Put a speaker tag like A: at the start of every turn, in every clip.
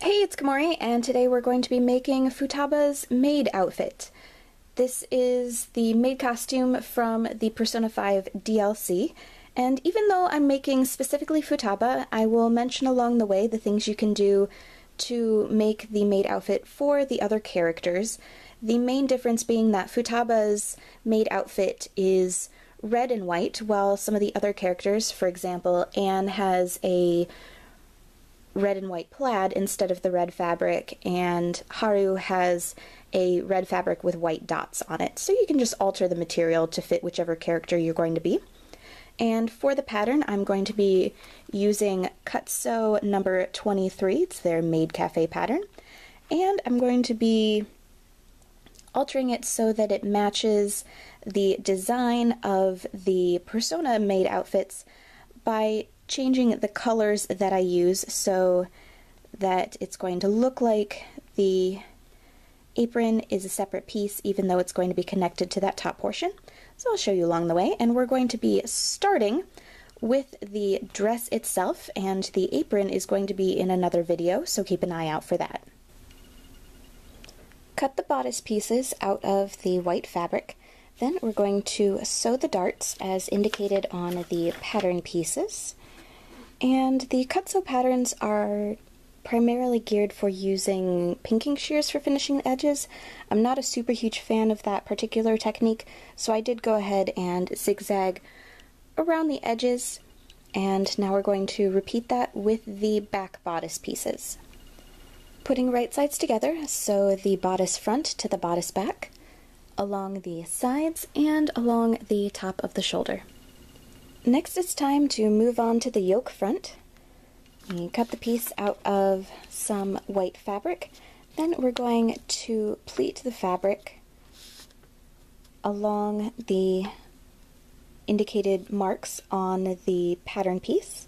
A: Hey, it's Komori, and today we're going to be making Futaba's maid outfit. This is the maid costume from the Persona 5 DLC, and even though I'm making specifically Futaba, I will mention along the way the things you can do to make the maid outfit for the other characters. The main difference being that Futaba's maid outfit is red and white, while some of the other characters, for example, Anne has a red and white plaid instead of the red fabric, and Haru has a red fabric with white dots on it. So you can just alter the material to fit whichever character you're going to be. And for the pattern, I'm going to be using Cut-Sew number 23. It's their Maid Cafe pattern. And I'm going to be altering it so that it matches the design of the Persona maid outfits by changing the colors that I use so that it's going to look like the apron is a separate piece even though it's going to be connected to that top portion. So I'll show you along the way, and we're going to be starting with the dress itself, and the apron is going to be in another video, so keep an eye out for that. Cut the bodice pieces out of the white fabric. Then we're going to sew the darts as indicated on the pattern pieces. And the cut-sew patterns are primarily geared for using pinking shears for finishing the edges. I'm not a super huge fan of that particular technique, so I did go ahead and zigzag around the edges, and now we're going to repeat that with the back bodice pieces. Putting right sides together, sew the bodice front to the bodice back, along the sides and along the top of the shoulder. Next it's time to move on to the yoke front. You cut the piece out of some white fabric. Then we're going to pleat the fabric along the indicated marks on the pattern piece.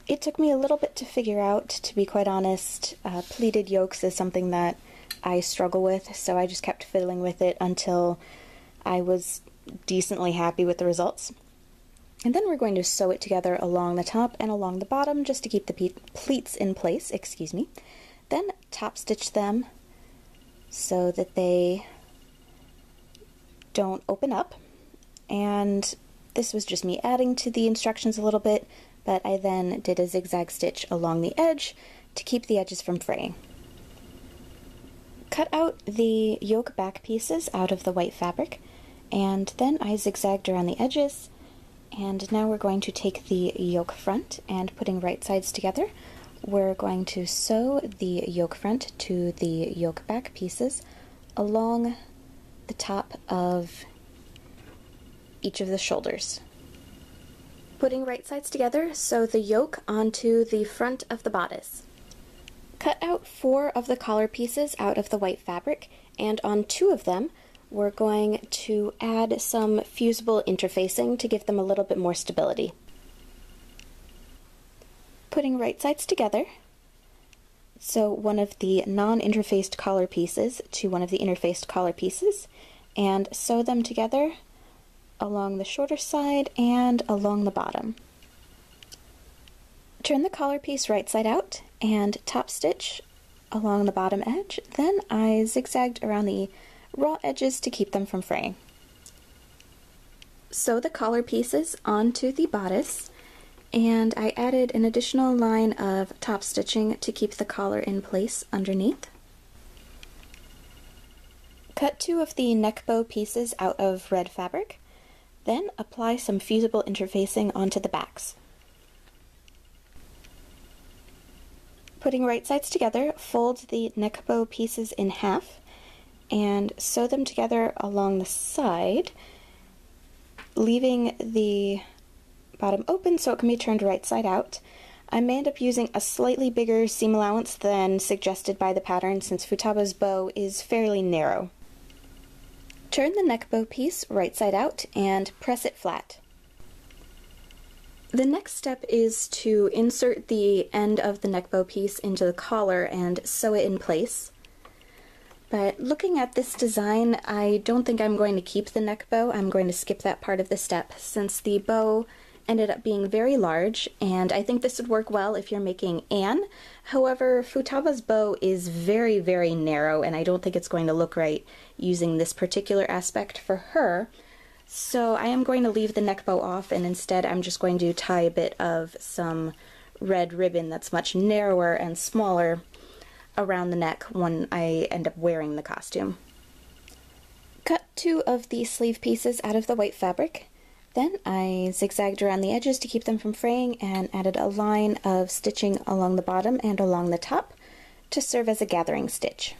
A: It took me a little bit to figure out, to be quite honest. Pleated yokes is something that I struggle with, so I just kept fiddling with it until I was decently happy with the results. And then we're going to sew it together along the top and along the bottom just to keep the pleats in place, Then top stitch them so that they don't open up. And this was just me adding to the instructions a little bit, but I then did a zigzag stitch along the edge to keep the edges from fraying. Cut out the yoke back pieces out of the white fabric, and then I zigzagged around the edges. And now we're going to take the yoke front, and putting right sides together, we're going to sew the yoke front to the yoke back pieces along the top of each of the shoulders. Putting right sides together, sew the yoke onto the front of the bodice. Cut out 4 of the collar pieces out of the white fabric, and on 2 of them, we're going to add some fusible interfacing to give them a little bit more stability. Putting right sides together, sew one of the non-interfaced collar pieces to one of the interfaced collar pieces, and sew them together along the shorter side and along the bottom. Turn the collar piece right side out and top stitch along the bottom edge. Then I zigzagged around the raw edges to keep them from fraying. Sew the collar pieces onto the bodice, and I added an additional line of top stitching to keep the collar in place underneath. Cut 2 of the neck bow pieces out of red fabric, then apply some fusible interfacing onto the backs. Putting right sides together, fold the neck bow pieces in half and sew them together along the side, leaving the bottom open so it can be turned right side out. I may end up using a slightly bigger seam allowance than suggested by the pattern since Futaba's bow is fairly narrow. Turn the neck bow piece right side out and press it flat. The next step is to insert the end of the neck bow piece into the collar and sew it in place. But looking at this design, I don't think I'm going to keep the neck bow. I'm going to skip that part of the step since the bow ended up being very large, and I think this would work well if you're making Anne. However, Futaba's bow is very, very narrow, and I don't think it's going to look right using this particular aspect for her. So I am going to leave the neck bow off, and instead I'm just going to tie a bit of some red ribbon that's much narrower and smaller around the neck when I end up wearing the costume. Cut 2 of the sleeve pieces out of the white fabric. Then I zigzagged around the edges to keep them from fraying and added a line of stitching along the bottom and along the top to serve as a gathering stitch.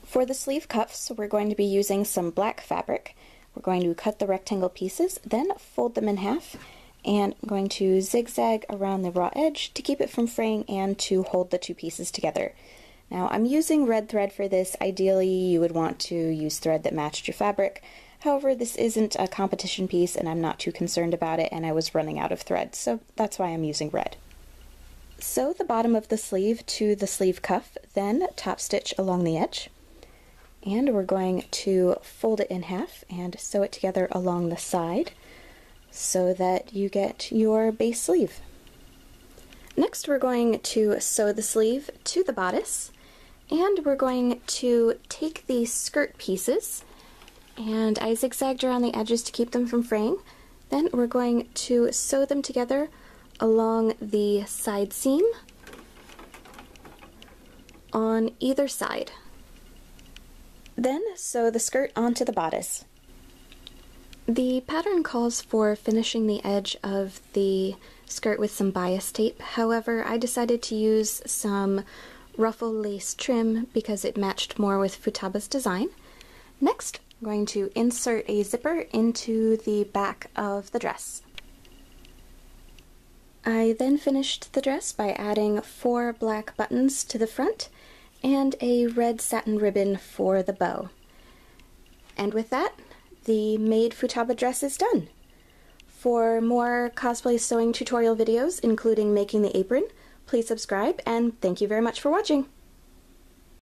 A: For the sleeve cuffs, we're going to be using some black fabric. We're going to cut the rectangle pieces, then fold them in half, and I'm going to zigzag around the raw edge to keep it from fraying and to hold the 2 pieces together. Now I'm using red thread for this. Ideally you would want to use thread that matched your fabric. However, this isn't a competition piece and I'm not too concerned about it, and I was running out of thread, so that's why I'm using red. Sew the bottom of the sleeve to the sleeve cuff, then top stitch along the edge. And we're going to fold it in half and sew it together along the side so that you get your base sleeve. Next we're going to sew the sleeve to the bodice, and we're going to take the skirt pieces, and I zigzagged around the edges to keep them from fraying. Then we're going to sew them together along the side seam on either side. Then sew the skirt onto the bodice. The pattern calls for finishing the edge of the skirt with some bias tape. However, I decided to use some ruffle lace trim because it matched more with Futaba's design. Next, I'm going to insert a zipper into the back of the dress. I then finished the dress by adding 4 black buttons to the front and a red satin ribbon for the bow. And with that, the Made Futaba dress is done. For more cosplay sewing tutorial videos, including making the apron, please subscribe, and thank you very much for watching!